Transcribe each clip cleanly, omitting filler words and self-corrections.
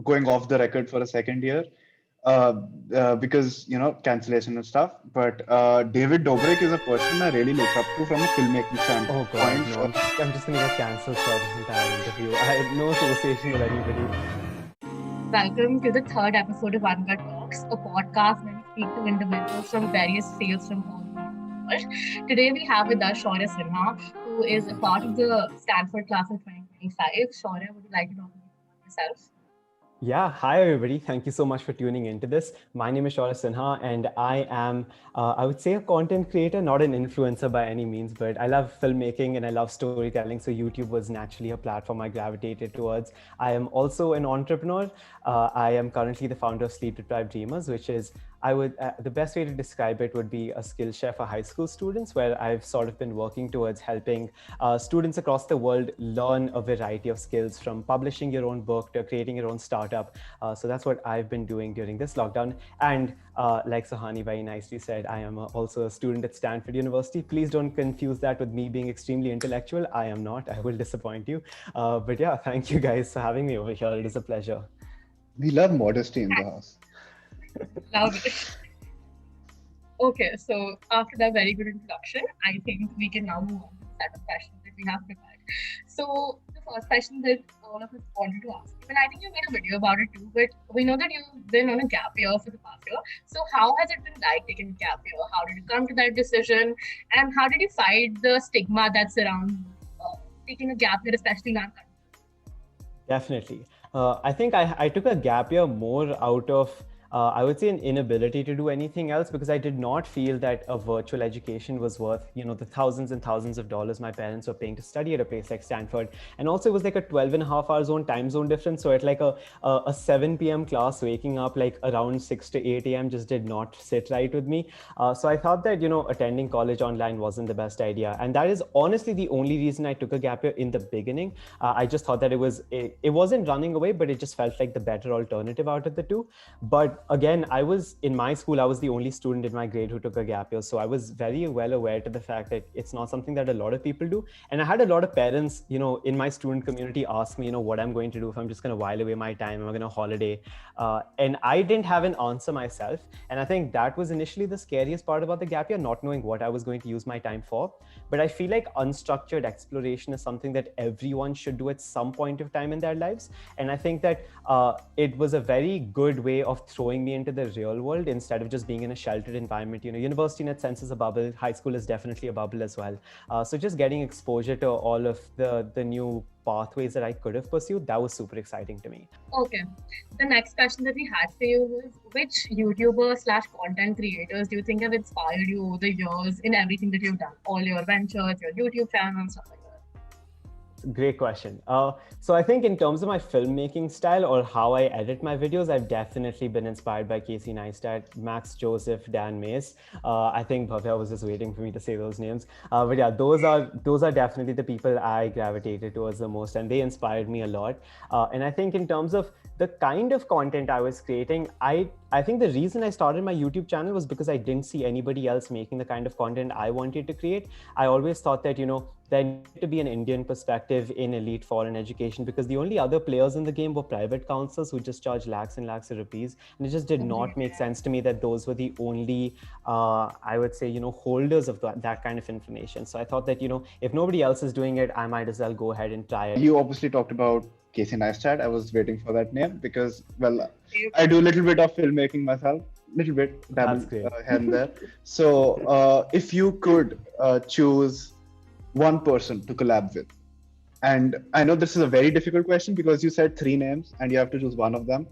going off the record for a second year because cancellation and stuff. But David Dobrik is a person I really look up to from a filmmaking Oh God, standpoint. no! I'm just gonna get cancelled for this entire interview. I had no association with anybody. Welcome to the third episode of Uncut Talks, a podcast where we speak to individuals from various fields from all over the world. Today we have with us Shaurya Sinha, who is a part of the Stanford Class of 2025. Shaurya, would you like to talk about yourself? Yeah, hi everybody. Thank you so much for tuning into this. My name is Shaurya Sinha, and I am, I would say, a content creator, not an influencer by any means, but I love filmmaking and I love storytelling. So YouTube was naturally a platform I gravitated towards. I am also an entrepreneur. I am currently the founder of Sleep Deprived Dreamers, which is the best way to describe it would be a Skillshare for high school students, where I've sort of been working towards helping students across the world learn a variety of skills, from publishing your own book to creating your own startup. So that's what I've been doing during this lockdown. And like Sahani very nicely said, I am also a student at Stanford University. Please don't confuse that with me being extremely intellectual. I am not. I will disappoint you. But yeah, thank you guys for having me over here. It is a pleasure. We love modesty in the house. Love it. Okay, so after that very good introduction, I think we can now move on to the set of questions that we have prepared. So the first question that all of us wanted to ask you, and I think you made a video about it too, but we know that you've been on a gap year for the past year. So how has it been like taking a gap year? How did you come to that decision? And how did you fight the stigma that surrounds taking a gap year, especially in our country? Definitely. I think I took a gap year more out of I would say an inability to do anything else, because I did not feel that a virtual education was worth, the thousands and thousands of dollars my parents were paying to study at a place like Stanford. And also it was like a 12 and a half hour time zone difference. So at like a 7 p.m. class, waking up like around 6 to 8 a.m. just did not sit right with me. So I thought that, attending college online wasn't the best idea. And that is honestly the only reason I took a gap year in the beginning. I just thought that it wasn't running away, but it just felt like the better alternative out of the two. But again, I was in my school, I was the only student in my grade who took a gap year. So I was very well aware to the fact that it's not something that a lot of people do. And I had a lot of parents, in my student community ask me, what I'm going to do, if I'm just going to while away my time, am I going to holiday? And I didn't have an answer myself. And I think that was initially the scariest part about the gap year, not knowing what I was going to use my time for. But I feel like unstructured exploration is something that everyone should do at some point of time in their lives. And I think that it was a very good way of throwing me into the real world instead of just being in a sheltered environment. University in its sense is a bubble. High school is definitely a bubble as well. So just getting exposure to all of the new pathways that I could have pursued, that was super exciting to me. Okay. The next question that we had for you was, which YouTubers/content creators do you think have inspired you over the years in everything that you've done? All your ventures, your YouTube channel, and stuff like that. Great question. So I think in terms of my filmmaking style or how I edit my videos, I've definitely been inspired by Casey Neistat, Max Joseph, Dan Mace. I think Bhavya was just waiting for me to say those names. But yeah, those are definitely the people I gravitated towards the most, and they inspired me a lot. And I think in terms of the kind of content I was creating, I think the reason I started my YouTube channel was because I didn't see anybody else making the kind of content I wanted to create. I always thought that, there needed to be an Indian perspective in elite foreign education, because the only other players in the game were private counselors who just charge lakhs and lakhs of rupees. And it just did not make sense to me that those were the only, I would say, holders of that kind of information. So I thought that, if nobody else is doing it, I might as well go ahead and try it. You obviously talked about Casey Neistat. I was waiting for that name because, well, I do a little bit of filmmaking myself, little bit, dabble here and there. So if you could choose one person to collab with, and I know this is a very difficult question because you said 3 names and you have to choose one of them,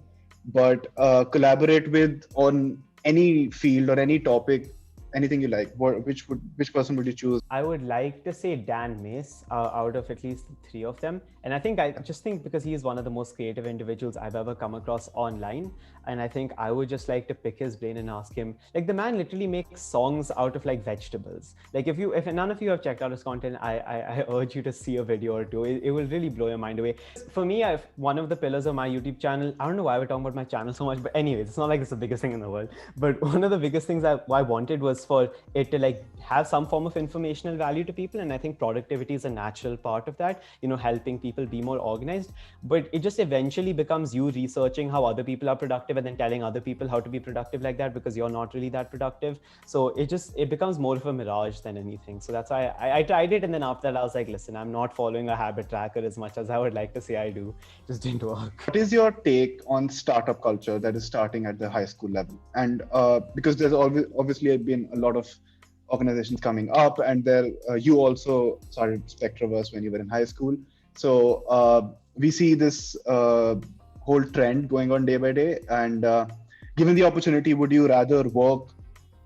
but collaborate with on any field or any topic, anything you like, which person would you choose? I would like to say Dan Mace out of at least 3 of them. And I just think because he is one of the most creative individuals I've ever come across online. And I think I would just like to pick his brain and ask him, like, the man literally makes songs out of like vegetables. Like if none of you have checked out his content, I urge you to see a video or two. It will really blow your mind away. For me, one of the pillars of my YouTube channel, I don't know why we're talking about my channel so much, but anyways, it's not like it's the biggest thing in the world. But one of the biggest things I wanted was purpose for it to like have some form of informational value to people. And I think productivity is a natural part of that, helping people be more organized. But it just eventually becomes you researching how other people are productive and then telling other people how to be productive like that, because you're not really that productive. So it becomes more of a mirage than anything. So that's why I tried it. And then after that, I was like, listen, I'm not following a habit tracker as much as I would like to say I do. Just didn't work. What is your take on startup culture that is starting at the high school level? And because there's obviously been a lot of organizations coming up, and there you also started Spectraverse when you were in high school. So we see this whole trend going on day by day. And given the opportunity, would you rather work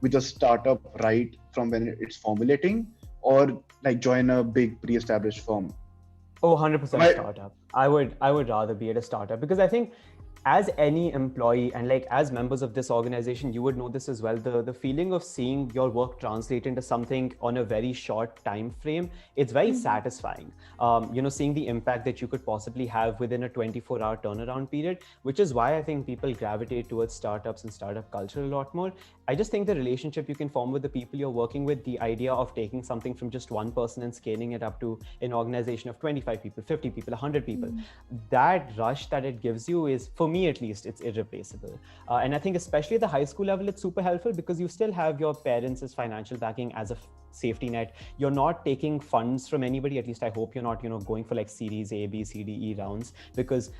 with a startup right from when it's formulating, or like join a big pre-established firm? Oh, 100% startup. I would rather be at a startup, because I think as any employee and like as members of this organization, you would know this as well. The feeling of seeing your work translate into something on a very short time frame, it's very satisfying. Seeing the impact that you could possibly have within a 24-hour turnaround period, which is why I think people gravitate towards startups and startup culture a lot more. I just think the relationship you can form with the people you're working with, the idea of taking something from just one person and scaling it up to an organization of 25 people, 50 people, 100 people, that rush that it gives you is, for me at least, it's irreplaceable. And I think especially at the high school level, it's super helpful because you still have your parents' financial backing as a safety net. You're not taking funds from anybody, at least I hope you're not, going for like series A, B, C, D, E rounds, because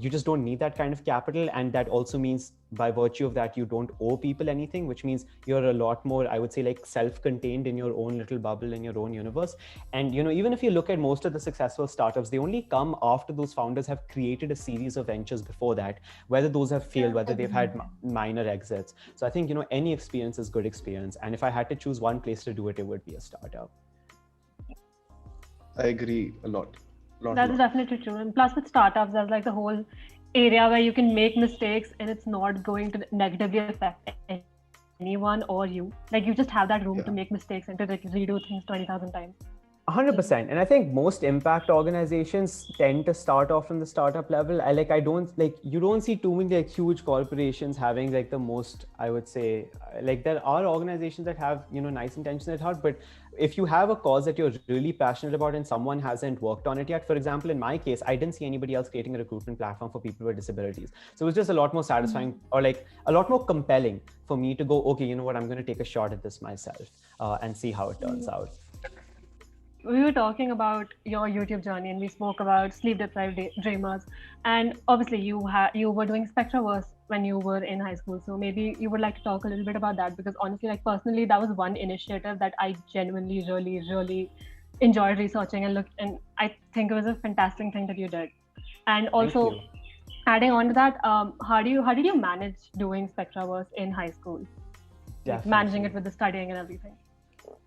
you just don't need that kind of capital. And that also means by virtue of that, you don't owe people anything, which means you're a lot more, I would say, like self-contained in your own little bubble, in your own universe. And, even if you look at most of the successful startups, they only come after those founders have created a series of ventures before that, whether those have failed, whether they've had minor exits. So I think, any experience is good experience. And if I had to choose one place to do it, it would be a startup. I agree a lot. That's definitely true. And plus with startups, there's like the whole area where you can make mistakes and it's not going to negatively affect anyone or you. Like you just have that room to make mistakes and to like redo things 20,000 times. 100%. And I think most impact organizations tend to start off from the startup level. You don't see too many like huge corporations having like the most, I would say, like there are organizations that have, nice intentions at heart, but if you have a cause that you're really passionate about and someone hasn't worked on it yet, for example, in my case, I didn't see anybody else creating a recruitment platform for people with disabilities. So it was just a lot more satisfying or like a lot more compelling for me to go, okay, you know what, I'm going to take a shot at this myself and see how it turns out. We were talking about your YouTube journey and we spoke about sleep-deprived dreamers, and obviously you were doing Spectraverse when you were in high school, so maybe you would like to talk a little bit about that, because honestly, like personally, that was one initiative that I genuinely really enjoyed researching and I think it was a fantastic thing that you did. And also adding on to that, how did you manage doing Spectraverse in high school? Like managing it with the studying and everything.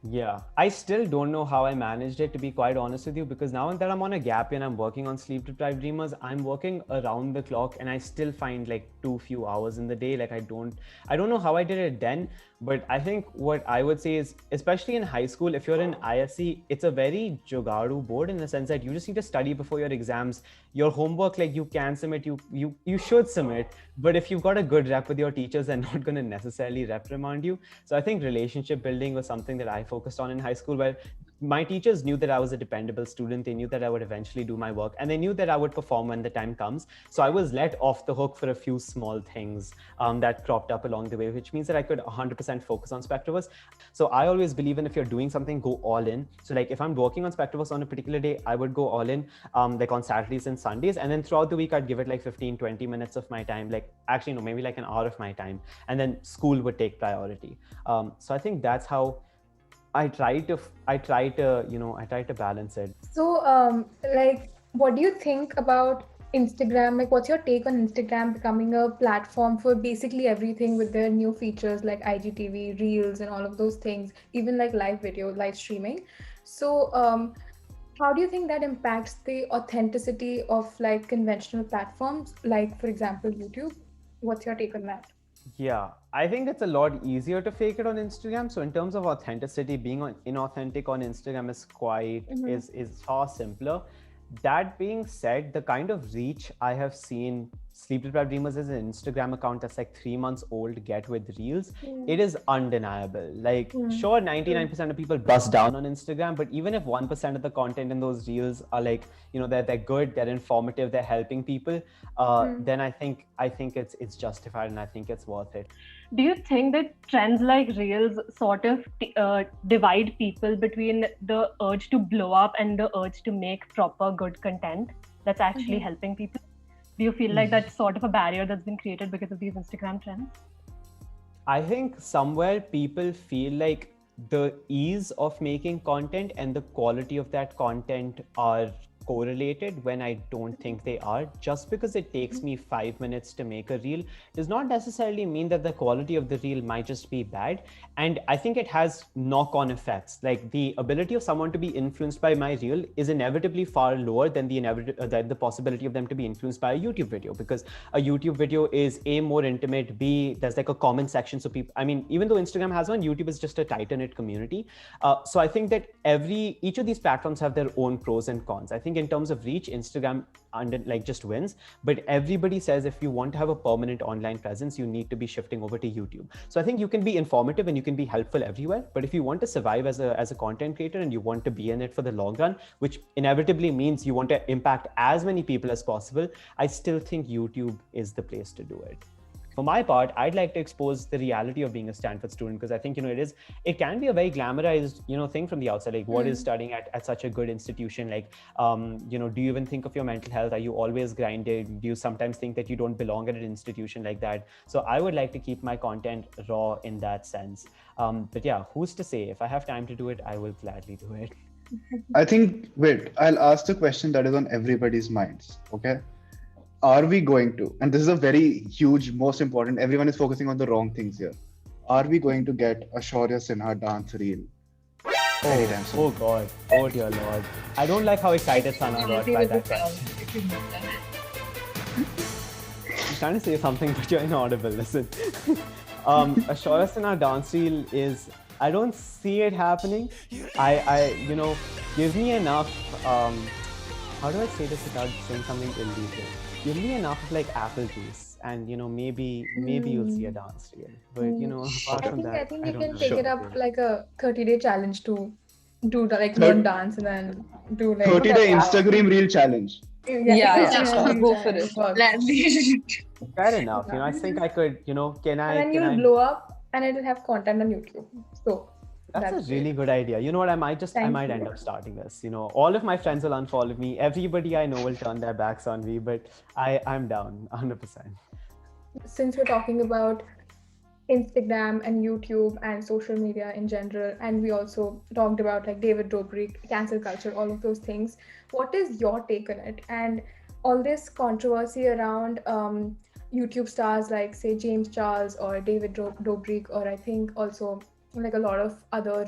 Yeah, I still don't know how I managed it, to be quite honest with you, because now that I'm on a gap and I'm working on sleep deprived dreamers, I'm working around the clock and I still find like too few hours in the day. Like I don't know how I did it then, but I think what I would say is, especially in high school, if you're in ISC, it's a very jogadu board in the sense that you just need to study before your exams. Your homework, like you can submit, you should submit, but if you've got a good rep with your teachers, they're not going to necessarily reprimand you. So I think relationship building was something that I focused on in high school, where my teachers knew that I was a dependable student. They knew that I would eventually do my work, and they knew that I would perform when the time comes. So I was let off the hook for a few small things that cropped up along the way, which means that I could 100% focus on Spectraverse. So I always believe in, if you're doing something, go all in. So like if I'm working on Spectraverse on a particular day, I would go all in, like on Saturdays and Sundays. And then throughout the week, I'd give it like 15-20 minutes of my time, like actually, no, maybe like an hour of my time. And then school would take priority. So I think that's how I try to balance it. So, like, what do you think about Instagram? Like, what's your take on Instagram becoming a platform for basically everything with their new features like IGTV, Reels, and all of those things, even like live video, live streaming? So, how do you think that impacts the authenticity of like conventional platforms, like, for example, YouTube? What's your take on that? Yeah, I think it's a lot easier to fake it on Instagram. So in terms of authenticity, being inauthentic on Instagram is is far simpler. That being said, the kind of reach I have seen Sleep Deprived Dreamers is an Instagram account that's like 3 months old, get with reels, it is undeniable. Like, sure, 99% of people bust down on Instagram, but even if 1% of the content in those reels are like, they're good, they're informative, they're helping people, then I think it's justified, and I think it's worth it. Do you think that trends like reels sort of divide people between the urge to blow up and the urge to make proper good content that's actually helping people? Do you feel like that's sort of a barrier that's been created because of these Instagram trends? I think somewhere people feel like the ease of making content and the quality of that content are correlated, when I don't think they are. Just because it takes me 5 minutes to make a reel does not necessarily mean that the quality of the reel might just be bad. And I think it has knock-on effects. Like, the ability of someone to be influenced by my reel is inevitably far lower than the possibility of them to be influenced by a YouTube video, because a YouTube video is A, more intimate, B, there's like a comment section. So people, I mean, even though Instagram has one, YouTube is just a tighter-knit community. So I think that each of these platforms have their own pros and cons. I think in terms of reach, Instagram just wins, but everybody says if you want to have a permanent online presence, you need to be shifting over to YouTube. So I think you can be informative and you can be helpful everywhere, but if you want to survive as a content creator and you want to be in it for the long run, which inevitably means you want to impact as many people as possible, I still think YouTube is the place to do it. For my part, I'd like to expose the reality of being a Stanford student, because I think, it can be a very glamorized, thing from the outside. Like, what is studying at such a good institution? Like, do you even think of your mental health? Are you always grinded? Do you sometimes think that you don't belong at an institution like that? So I would like to keep my content raw in that sense. But yeah, who's to say? If I have time to do it, I will gladly do it. I think, I'll ask the question that is on everybody's minds, okay? Are we going to, and this is a very huge, most important, everyone is focusing on the wrong things here. Are we going to get a Shaurya Sinha dance reel anytime soon? Oh God, oh dear Lord. I don't like how excited Sana got by that question. I'm trying to say something, but you're inaudible, listen. A Shaurya Sinha dance reel is, I don't see it happening. Give me enough, how do I say this without saying something illegal? Give me enough of like apple juice, and maybe you'll see a dance reel. But apart from that, I think you can know. take it up like a 30-day challenge to do the learn dance and then do like 30-day Instagram reel challenge. Yeah, sure. Go for it. Fair enough. I think I could. Can I? And then blow up, and it'll have content on YouTube. So. That's a really good idea. You know what? I might end up starting this. All of my friends will unfollow me. Everybody I know will turn their backs on me, but I'm down 100%. Since we're talking about Instagram and YouTube and social media in general, and we also talked about like David Dobrik, cancel culture, all of those things, what is your take on it? And all this controversy around YouTube stars like, say, James Charles or David Dobrik, or I think also like a lot of other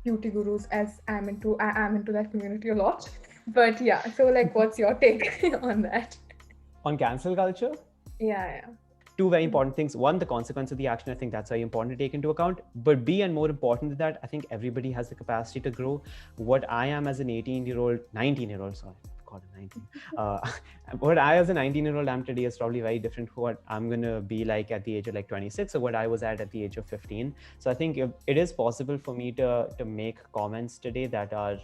beauty gurus, as I am into that community a lot. But yeah, so like, what's your take on that? On cancel culture? Yeah. Two very important things. One, the consequence of the action. I think that's very important to take into account. But B, and more important than that, I think everybody has the capacity to grow. What I am as a 19-year-old, sorry. God, 19. What I as a 19-year-old am today is probably very different from what I'm going to be like at the age of like 26 or what I was at the age of 15. So I think it is possible for me to make comments today that are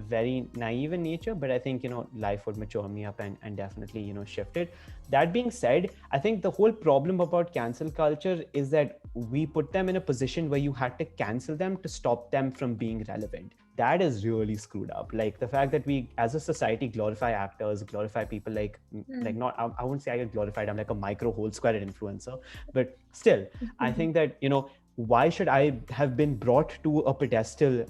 very naive in nature, but I think, life would mature me up and definitely, shift it. That being said, I think the whole problem about cancel culture is that we put them in a position where you had to cancel them to stop them from being relevant. That is really screwed up. Like the fact that we as a society glorify actors, glorify people I wouldn't say I get glorified, I'm like a micro whole square influencer, but still, I think that, why should I have been brought to a pedestal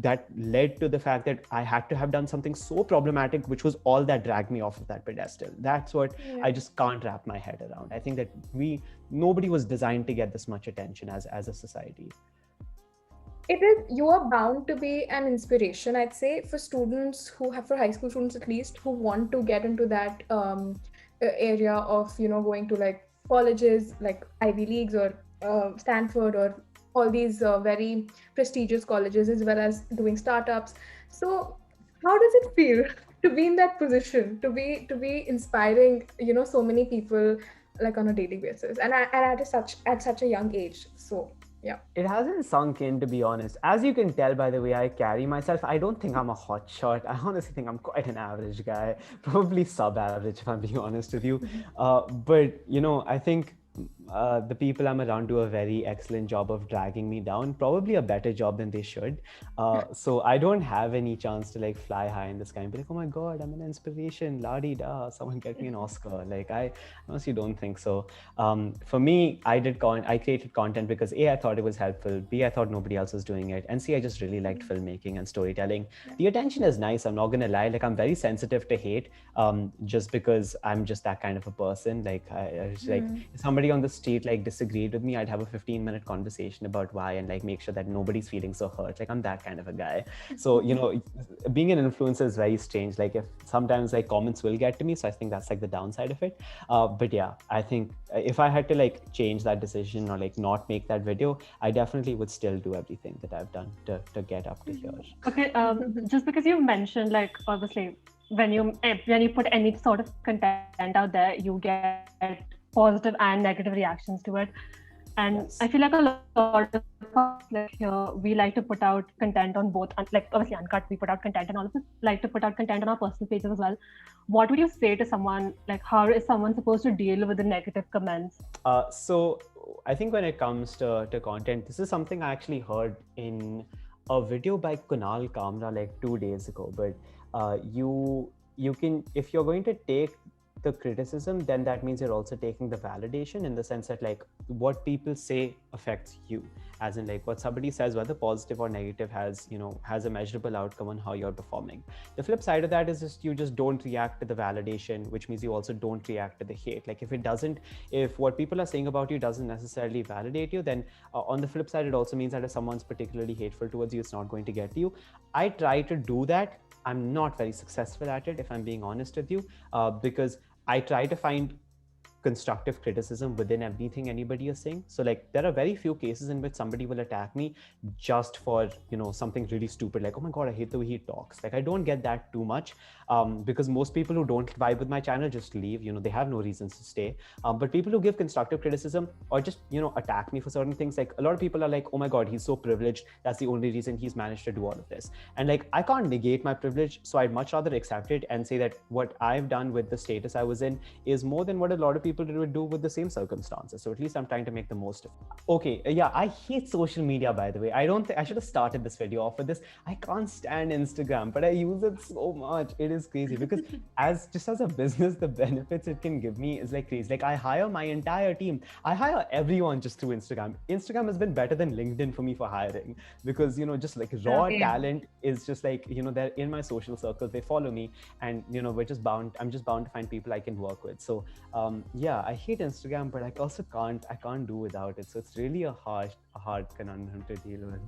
that led to the fact that I had to have done something so problematic, which was all that dragged me off of that pedestal? That's what I just can't wrap my head around. I think that nobody was designed to get this much attention as a society. You are bound to be an inspiration, I'd say, for students for high school students at least, who want to get into that area of, going to like colleges like Ivy Leagues or Stanford or all these very prestigious colleges, as well as doing startups. So how does it feel to be in that position, to be inspiring, so many people like on a daily basis, and at such a young age. So yeah. It hasn't sunk in, to be honest. As you can tell by the way I carry myself, I don't think I'm a hot shot. I honestly think I'm quite an average guy, probably sub-average if I'm being honest with you. But I think the people I'm around do a very excellent job of dragging me down, probably a better job than they should. So I don't have any chance to like fly high in the sky and be like, oh my God, I'm an inspiration, la-di-da, someone get me an Oscar. Like, I honestly don't think so. For me, I created content because A, I thought it was helpful, B, I thought nobody else was doing it, and C, I just really liked filmmaking and storytelling. The attention is nice, I'm not gonna lie. Like, I'm very sensitive to hate, just because I'm just that kind of a person. Like, I just, like, if somebody on the street like disagreed with me, I'd have a 15-minute conversation about why and like make sure that nobody's feeling so hurt. Like, I'm that kind of a guy. So being an influencer is very strange. Like, if sometimes like comments will get to me, so I think that's like the downside of it. But yeah, I think if I had to like change that decision or like not make that video, I definitely would still do everything that I've done to get up to here. Okay, just because you mentioned like obviously when you put any sort of content out there, you get positive and negative reactions to it, and yes. I feel like a lot of us like here, we like to put out content on both, like obviously Uncut, we put out content, and all of us like to put out content on our personal pages as well. What would you say to someone, like how is someone supposed to deal with the negative comments? So I think when it comes to content, this is something I actually heard in a video by Kunal Kamra like 2 days ago. But you can, if you're going to take the criticism, then that means you're also taking the validation, in the sense that like what people say affects you, as in like what somebody says, whether positive or negative, has a measurable outcome on how you're performing. The flip side of that is just you just don't react to the validation, which means you also don't react to the hate. Like if what people are saying about you doesn't necessarily validate you, then on the flip side, it also means that if someone's particularly hateful towards you, it's not going to get to you. I try to do that. I'm not very successful at it, if I'm being honest with you, because I try to find constructive criticism within everything anybody is saying. So like there are very few cases in which somebody will attack me just for something really stupid, like, oh my God, I hate the way he talks. Like, I don't get that too much, because most people who don't vibe with my channel just leave. They have no reasons to stay. But people who give constructive criticism or just attack me for certain things, like a lot of people are like, oh my God, he's so privileged, that's the only reason he's managed to do all of this. And like, I can't negate my privilege, so I'd much rather accept it and say that what I've done with the status I was in is more than what a lot of people would do with the same circumstances. So at least I'm trying to make the most of it. Okay, yeah, I hate social media, by the way. I don't think I should have started this video off with this. I can't stand Instagram, but I use it so much. It is crazy because as a business, the benefits it can give me is like crazy. Like, I hire my entire team. I hire everyone just through Instagram. Instagram has been better than LinkedIn for me for hiring, because just like raw talent is just like they're in my social circle, they follow me, and I'm just bound to find people I can work with. So yeah, I hate Instagram, but I can't do without it. So it's really a hard conundrum to deal with.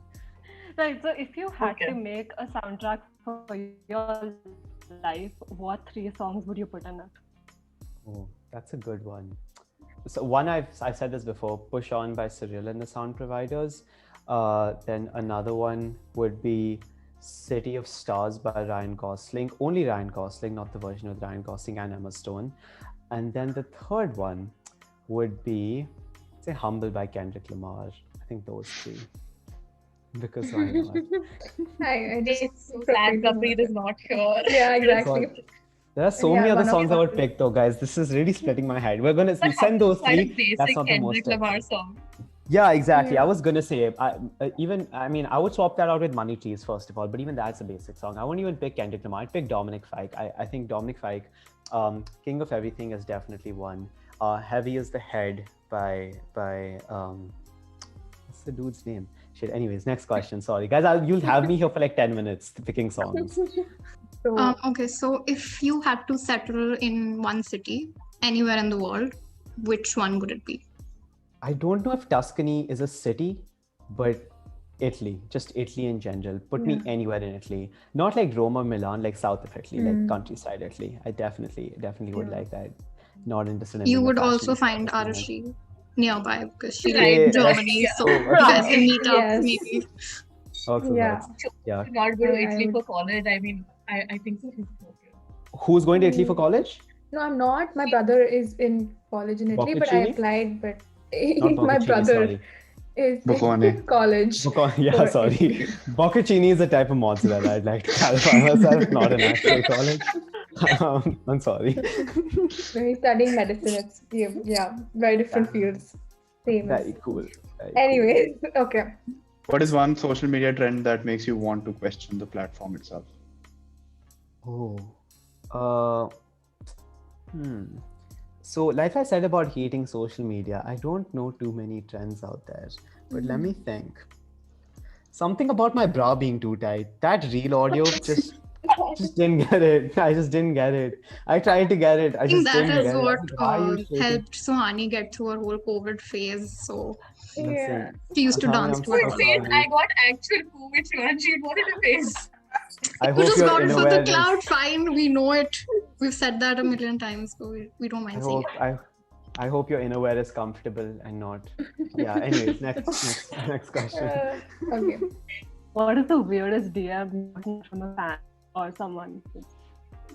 Right. So if you had to make a soundtrack for your life, what 3 songs would you put in it? Oh, that's a good one. So one, I've said this before, Push On by Surreal and the Sound Providers. Then another one would be City of Stars by Ryan Gosling. Only Ryan Gosling, not the version with Ryan Gosling and Emma Stone. And then the third one would be, say, Humble by Kendrick Lamar. I think those 3. Because why not? It's so sad Kapri is not here. Yeah, exactly. There are so many other songs I would pick though, guys. This is really splitting my head. We're going to send those 3. That's not the most. Kendrick Lamar song. Yeah, exactly. Yeah. I was going to say, I would swap that out with Money Trees first of all, but even that's a basic song. I wouldn't even pick Kendrick Lamar. I'd pick Dominic Fike. I think Dominic Fike, King of Everything is definitely one. Heavy is the Head by what's the dude's name? Shit. Anyways, next question. Sorry, guys. You'll have me here for like 10 minutes picking songs. Okay, so if you had to settle in one city, anywhere in the world, which one would it be? I don't know if Tuscany is a city, but Italy, just Italy in general. Put me anywhere in Italy. Not like Rome or Milan, like south of Italy, like countryside Italy. I definitely would like that. Not interested in. You would also find Arashi nearby because she likes Germany, so you guys can meet up maybe. Okay, Not go to Italy for college. I mean, I think so. Who's going to Italy for college? No, I'm not. My brother is in college in Italy, but I Bocconcini? applied. But Not my Bocconcini, brother sorry. is Boccone. in college. Yeah, for sorry. Italy. Bocconcini is a type of mozzarella. I'd like to clarify myself, not an actual college. I'm sorry. So he's studying medicine. It's very different fields. Same. Very cool. Very Anyways, okay. What is one social media trend that makes you want to question the platform itself? Cool. So, like I said about hating social media, I don't know too many trends out there. But let me think. Something about my bra being too tight. That real audio just didn't get it. I just didn't get it. I tried to get it. I just didn't get it. That is what Why are you shaking? helped Suhani get through her whole COVID phase. So Listen, she used to Suhani, dance I'm to so it. Wait, sorry. I got actual COVID, Shivanshi. What did you face? I You hope just you're got it in for the awareness. cloud. Fine, we know it. We've said that a million times, so we don't I mind saying hope it. I hope your innerwear is comfortable and not. Yeah. Anyways, next question. Okay. What is the weirdest DM from a fan or someone?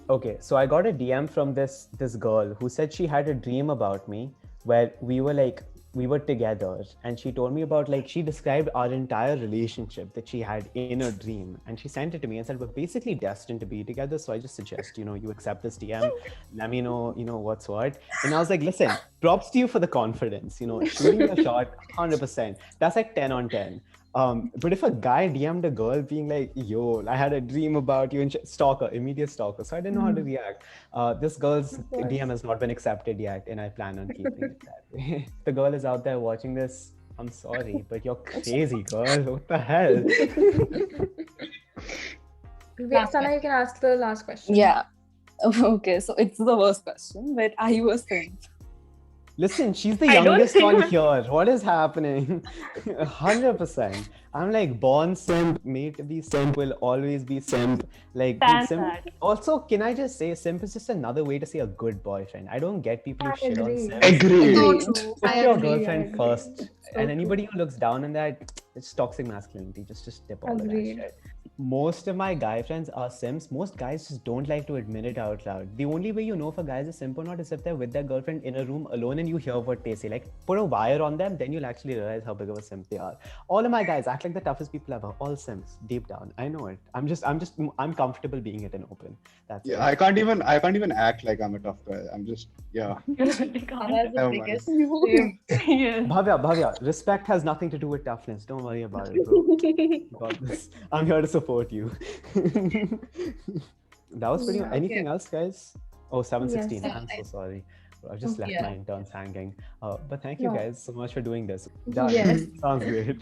Okay, so I got a DM from this girl who said she had a dream about me where we were together, and she told me about, like, she described our entire relationship that she had in a dream, and she sent it to me and said, we're basically destined to be together, so I just suggest you accept this DM, let me know what's what. And I was like, listen, props to you for the confidence, shooting a shot 100%, that's like 10 on 10. But if a guy DM'd a girl being like, yo, I had a dream about you, and immediate stalker. So I didn't know how to react. This girl's DM has not been accepted yet, and I plan on keeping it that way. The girl is out there watching this. I'm sorry, but you're crazy, girl. What the hell? Sana, you can ask the last question. Yeah. Okay, so it's the worst question, but are you a simp? Listen, she's the I don't youngest think- one here. What is happening? 100%. I'm like born simp, made to be simp, will always be simp. Like, Stand simp. that. Also, can I just say, simp is just another way to say a good boyfriend. I don't get people who I shit on agree. simp. Agreed. So true. Put I your agree. girlfriend agree. first. So And anybody who looks down on that, it's toxic masculinity. Just dip all of that Agreed. shit. Most of my guy friends are simps. Most guys just don't like to admit it out loud. The only way you know if a guy is a simp or not is if they're with their girlfriend in a room alone and you hear what they say. Like, put a wire on them, then you'll actually realize how big of a simp they are. All of my guys act like the toughest people ever. All simps, deep down. I know it. I'm comfortable being it and open. That's it. Yeah, I can't even act like I'm a tough guy. I'm just That's Never the mind. biggest. Yes. Bhavya, respect has nothing to do with toughness. Don't worry about it, bro. You got this. I'm here to support you. That was pretty much. Anything else, guys? Oh, 7:16. Yes. I'm so sorry. I've just left Yeah. my interns hanging. But thank you No. guys so much for doing this. Done. Yes. Sounds great.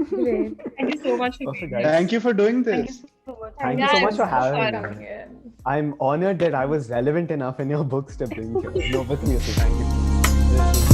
Great. Thank you so much for Perfect, being guys. here. thank you for doing Thank this. you so much. Thank you so much for Yeah, having fun. me. Coming in. I'm honored that I was relevant enough in your books to bring here. No, but seriously, thank you.